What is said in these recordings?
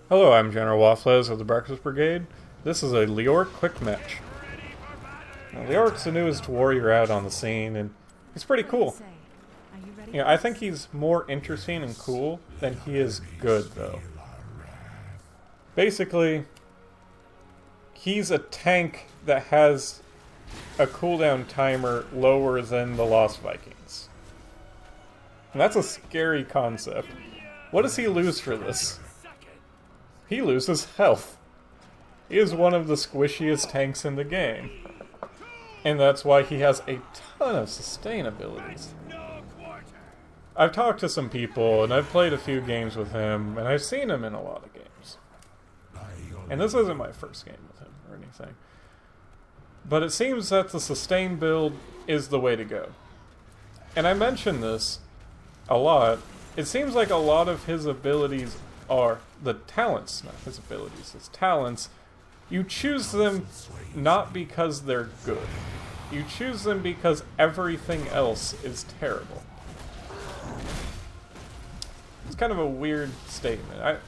Hello, I'm General Waffles of the Breakfast Brigade. This is a Leoric quick match. Now, Leoric's the newest warrior out on the scene, and he's pretty cool. I think he's more interesting and cool than he is good, though. Basically, he's a tank that has a cooldown timer lower than the Lost Vikings. And that's a scary concept. What does he lose for this? He loses health. He is one of the squishiest tanks in the game. And that's why he has a ton of sustain abilities. I've talked to some people, and I've played a few games with him, and I've seen him in a lot of games. And this isn't my first game with him, or anything. But it seems that the sustain build is the way to go. And I mention this a lot. It seems like a lot of his abilities are the talents, not his abilities, his talents. You choose them not because they're good. You choose them because everything else is terrible. It's kind of a weird statement.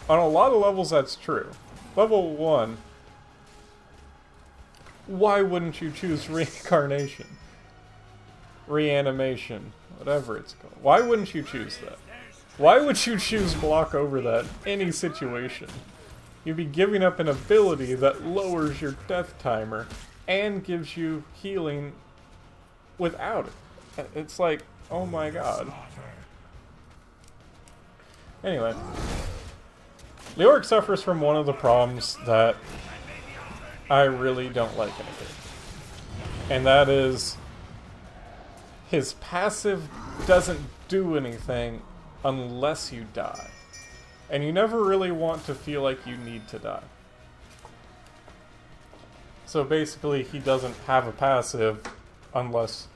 On a lot of levels, that's true. Level 1, why wouldn't you choose reincarnation? Reanimation, whatever it's called. Why wouldn't you choose that? Why would you choose block over that in any situation? You'd be giving up an ability that lowers your death timer and gives you healing without it. It's like, oh my god. Anyway, Leoric suffers from one of the problems that I really don't like in a game. And that is, his passive doesn't do anything unless you die. And you never really want to feel like you need to die. So basically, he doesn't have a passive unless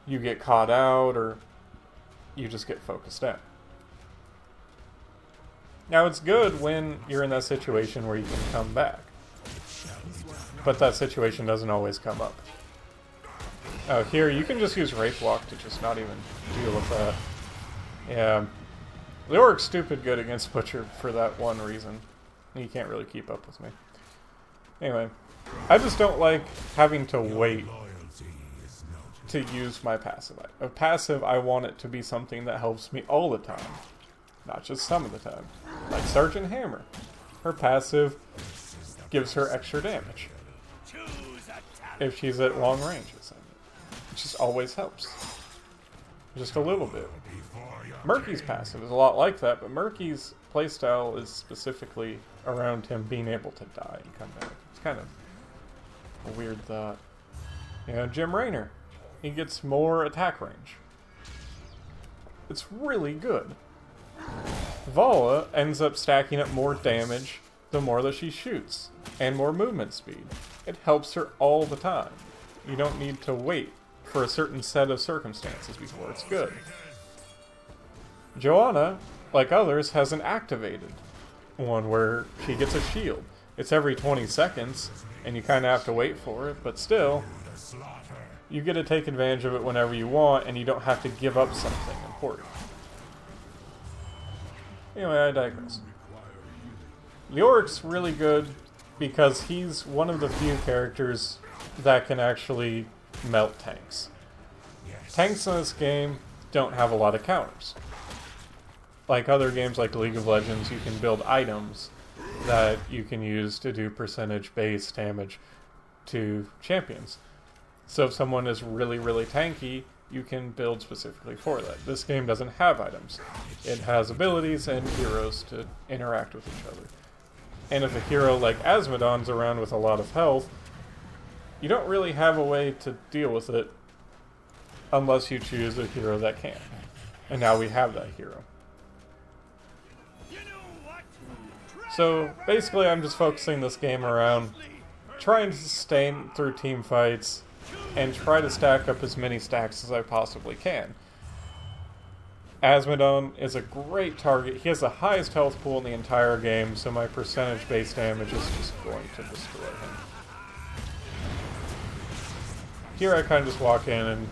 you get caught out or you just get focused out. Now, it's good when you're in that situation where you can come back. But that situation doesn't always come up. Oh, here, you can just use Wraith Walk to just not even deal with that. Yeah. Leoric's stupid good against Butcher for that one reason. He can't really keep up with me. Anyway, I just don't like having to wait to use my passive. A passive, I want it to be something that helps me all the time. Not just some of the time. Like Sergeant Hammer. Her passive gives her extra damage. If she's at long ranges. It just always helps. Just a little bit. Murky's passive is a lot like that, but Murky's playstyle is specifically around him being able to die and come back. It's kind of a weird thought. Jim Raynor. He gets more attack range. It's really good. Vala ends up stacking up more damage the more that she shoots, and more movement speed. It helps her all the time. You don't need to wait for a certain set of circumstances before it's good. Joanna, like others, has an activated one where she gets a shield. It's every 20 seconds, and you kind of have to wait for it, but still, you get to take advantage of it whenever you want, and you don't have to give up something important. Anyway, I digress. Leoric's really good because he's one of the few characters that can actually melt tanks. Tanks in this game don't have a lot of counters. Like other games like League of Legends, you can build items that you can use to do percentage base damage to champions. So if someone is really, really tanky, you can build specifically for that. This game doesn't have items. It has abilities and heroes to interact with each other. And if a hero like Asmodon's around with a lot of health, you don't really have a way to deal with it unless you choose a hero that can. And now we have that hero. So basically I'm just focusing this game around trying to sustain through team fights and try to stack up as many stacks as I possibly can. Asmodon is a great target. He has the highest health pool in the entire game, so my percentage base damage is just going to destroy him. Here I kind of just walk in and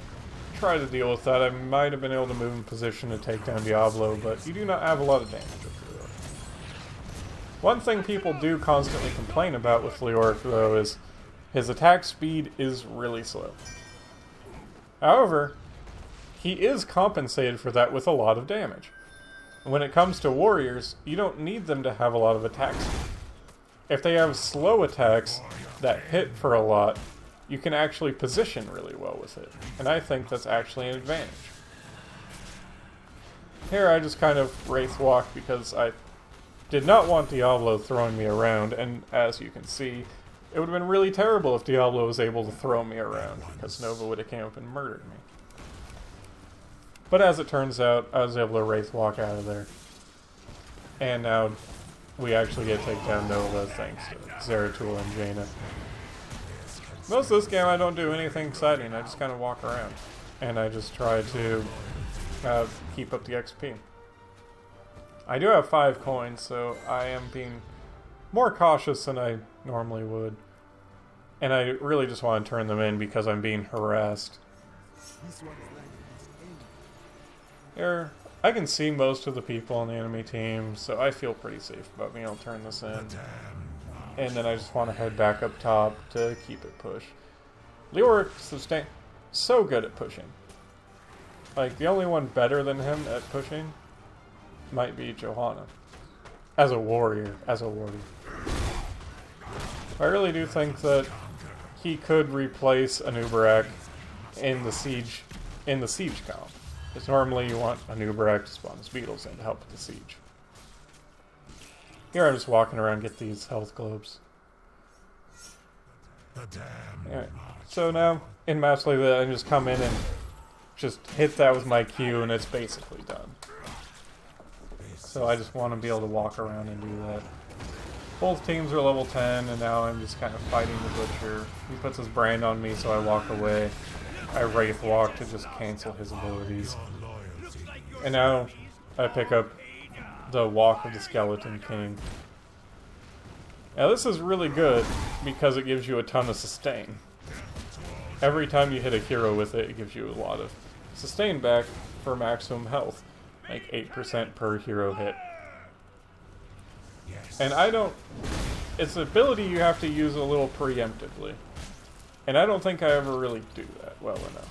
try to deal with that. I might have been able to move in position to take down Diablo, but you do not have a lot of damage if you're there. One thing people do constantly complain about with Leoric, though, is his attack speed is really slow. However, he is compensated for that with a lot of damage. When it comes to warriors, you don't need them to have a lot of attack speed. If they have slow attacks that hit for a lot, you can actually position really well with it. And I think that's actually an advantage. Here I just kind of wraith walk because I did not want Diablo throwing me around, and as you can see, it would have been really terrible if Diablo was able to throw me around, because Nova would have came up and murdered me. But as it turns out, I was able to wraith walk out of there. And now we actually get to take down Nova thanks to Zeratul and Jaina. Most of this game I don't do anything exciting, I just kind of walk around. And I just try to keep up the XP. I do have 5 coins, so I am being more cautious than I normally would. And I really just want to turn them in because I'm being harassed. Here, I can see most of the people on the enemy team, so I feel pretty safe about being able to turn this in. And then I just want to head back up top to keep it pushed. Leoric's so good at pushing. Like, the only one better than him at pushing might be Johanna. As a warrior. I really do think that he could replace an Uberak in the siege comp. Because normally you want an Uberak to spawn his beetles in to help with the siege. Here I'm just walking around get these health globes. Alright, so now in maps like that I just come in and just hit that with my Q and it's basically done. So I just want to be able to walk around and do that. Both teams are level 10 and now I'm just kind of fighting the Butcher. He puts his brand on me so I walk away. I wraith walk to just cancel his abilities. And now I pick up the Walk of the Skeleton King. Now this is really good because it gives you a ton of sustain. Every time you hit a hero with it, it gives you a lot of sustain back for maximum health. Like 8% per hero hit. And it's an ability you have to use a little preemptively. And I don't think I ever really do that well enough.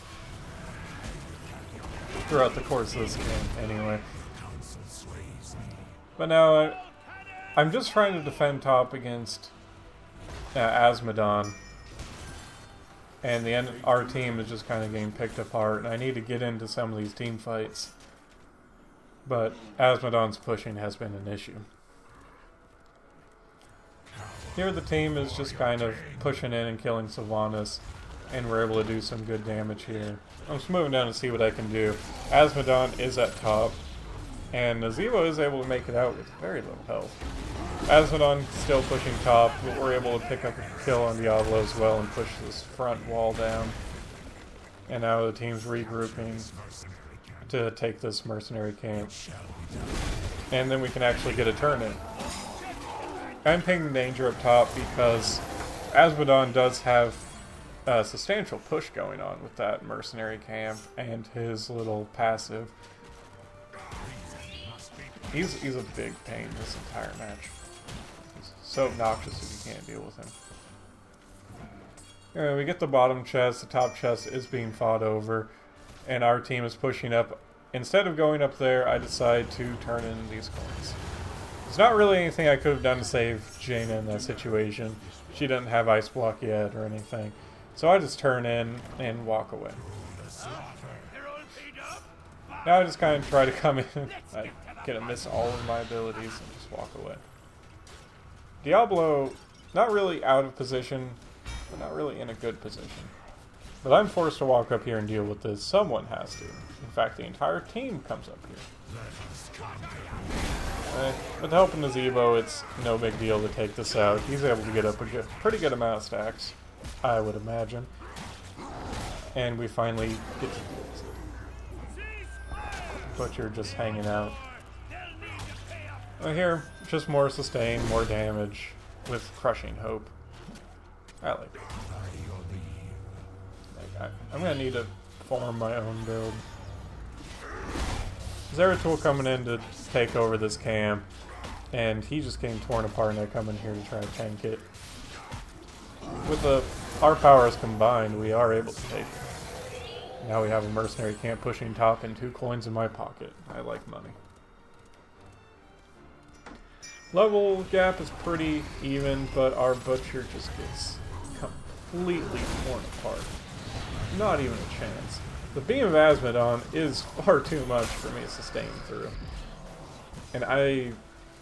Throughout the course of this game, anyway. But now, I'm just trying to defend top against Asmodon. And our team is just kind of getting picked apart, and I need to get into some of these team fights. But Asmodon's pushing has been an issue. Here the team is just kind of pushing in and killing Sylvanas, and we're able to do some good damage here. I'm just moving down to see what I can do. Asmodon is at top, and Nazeebo is able to make it out with very low health. Asmodon still pushing top, but we're able to pick up a kill on Diablo as well and push this front wall down. And now the team's regrouping to take this mercenary camp. And then we can actually get a turn in. I'm pinging danger up top because Asmodon does have a substantial push going on with that mercenary camp and his little passive. He's a big pain this entire match. He's so obnoxious if you can't deal with him. Anyway, we get the bottom chest, the top chest is being fought over, and our team is pushing up. Instead of going up there, I decide to turn in these coins. There's not really anything I could have done to save Jaina in that situation. She didn't have Ice Block yet or anything. So I just turn in and walk away. Now I just kind of try to come in. I get to miss all of my abilities and just walk away. Diablo, not really out of position, but not really in a good position. But I'm forced to walk up here and deal with this. Someone has to. In fact, the entire team comes up here. With the help of Nazeebo, it's no big deal to take this out. He's able to get up a pretty good amount of stacks, I would imagine. And we finally get to do it. Butcher just hanging out. Here, just more sustain, more damage, with Crushing Hope. I like it. I'm gonna need to form my own build. Zeratul coming in to take over this camp. And he's just getting torn apart, and I come in here to try to tank it. With our powers combined, we are able to take it. Now we have a mercenary camp pushing top and 2 coins in my pocket. I like money. Level gap is pretty even, but our butcher just gets completely torn apart. Not even a chance. The beam of Azmodon is far too much for me to sustain through. And I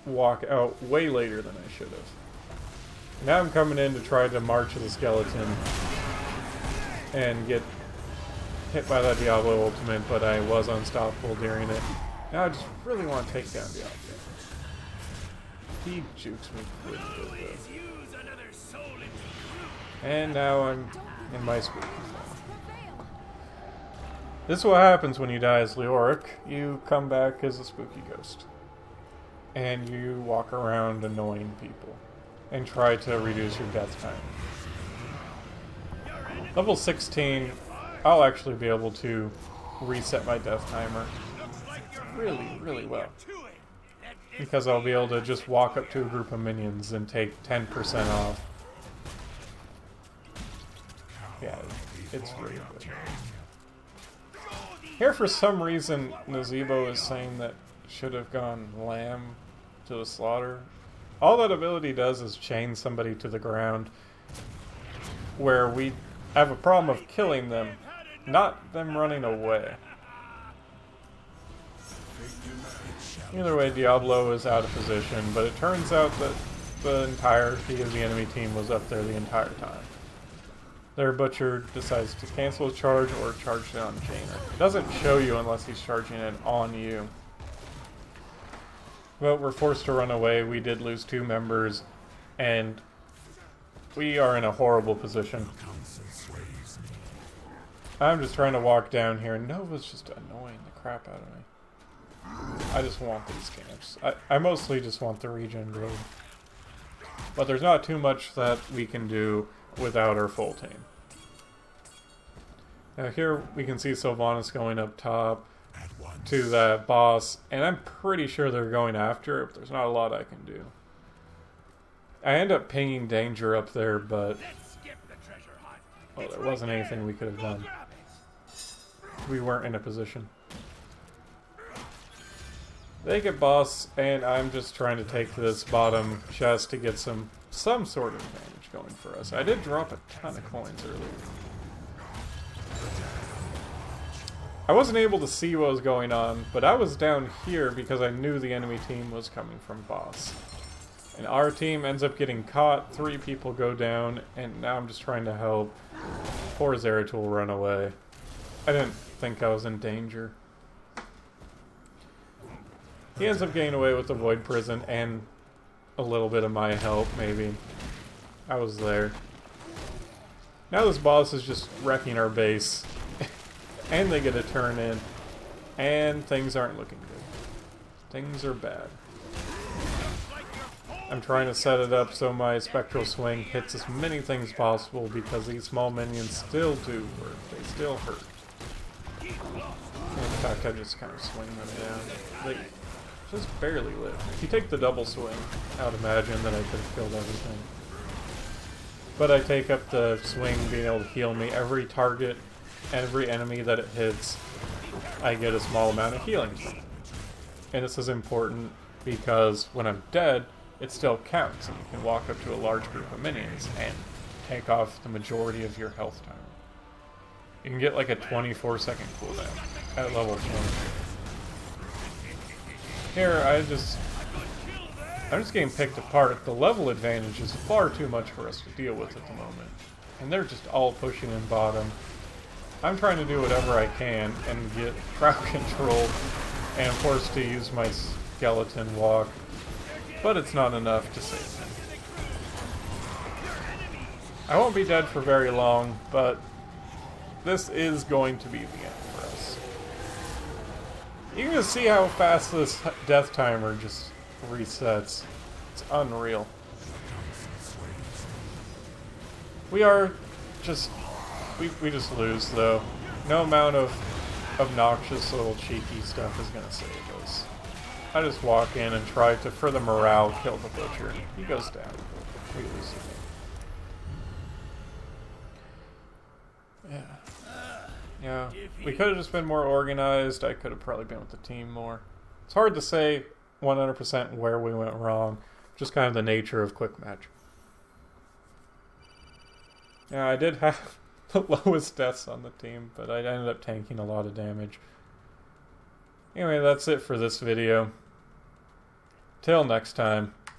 walk out way later than I should have. Now I'm coming in to try to march the skeleton and get hit by that Diablo ultimate, but I was unstoppable during it. Now I just really want to take down Diablo. He jukes me pretty good though. And now I'm in my spooky form. This is what happens when you die as Leoric. You come back as a spooky ghost. And you walk around annoying people. And try to reduce your death time. Level 16, I'll actually be able to reset my death timer really, really well. Because I'll be able to just walk up to a group of minions and take 10% off. Yeah, it's really good. Here for some reason, Nazebo is saying that should have gone lamb to the slaughter. All that ability does is chain somebody to the ground, where we have a problem of killing them, not them running away. Either way, Diablo is out of position, but it turns out that the entirety of the enemy team was up there the entire time. Their butcher decides to cancel a charge or charge it on Jaina. It doesn't show you unless he's charging it on you. But we're forced to run away. We did lose 2 members, and we are in a horrible position. I'm just trying to walk down here, and Nova's just annoying the crap out of me. I just want these camps. I mostly just want the regen grove. But there's not too much that we can do without our full team. Now here we can see Sylvanas going up top to that boss, and I'm pretty sure they're going after it, but there's not a lot I can do. I end up pinging danger up there, but well, there wasn't anything we could have done. We weren't in a position. They get boss, and I'm just trying to take this bottom chest to get some sort of damage going for us. I did drop a ton of coins earlier. I wasn't able to see what was going on, but I was down here because I knew the enemy team was coming from boss. And our team ends up getting caught, 3 people go down, and now I'm just trying to help poor Zeratul run away. I didn't think I was in danger. He ends up getting away with the Void Prison and a little bit of my help, maybe. I was there. Now this boss is just wrecking our base. And they get a turn in. And things aren't looking good. Things are bad. I'm trying to set it up so my Spectral Swing hits as many things possible because these small minions still do work. They still hurt. In fact, I just kind of swing them down. They just barely live. If you take the double swing, I would imagine that I could have killed everything. But I take up the swing being able to heal me. Every target, every enemy that it hits, I get a small amount of healing from it. And this is important because when I'm dead, it still counts, and you can walk up to a large group of minions and take off the majority of your health timer. You can get like a 24-second cooldown at level 20. Here, I'm just getting picked apart. The level advantage is far too much for us to deal with at the moment. And they're just all pushing in bottom. I'm trying to do whatever I can and get crowd control, and I'm forced to use my skeleton walk. But it's not enough to save him. I won't be dead for very long, but this is going to be the end for us. You can just see how fast this death timer just resets. It's unreal. We are just... We just lose, though. No amount of obnoxious little cheeky stuff is going to save us. I just walk in and try to, for the morale, kill the butcher. He goes down. We lose the game. Yeah, we could have just been more organized. I could have probably been with the team more. It's hard to say 100% where we went wrong. Just kind of the nature of quick match. Yeah, I did have the lowest deaths on the team, but I ended up tanking a lot of damage. Anyway, that's it for this video. Till next time.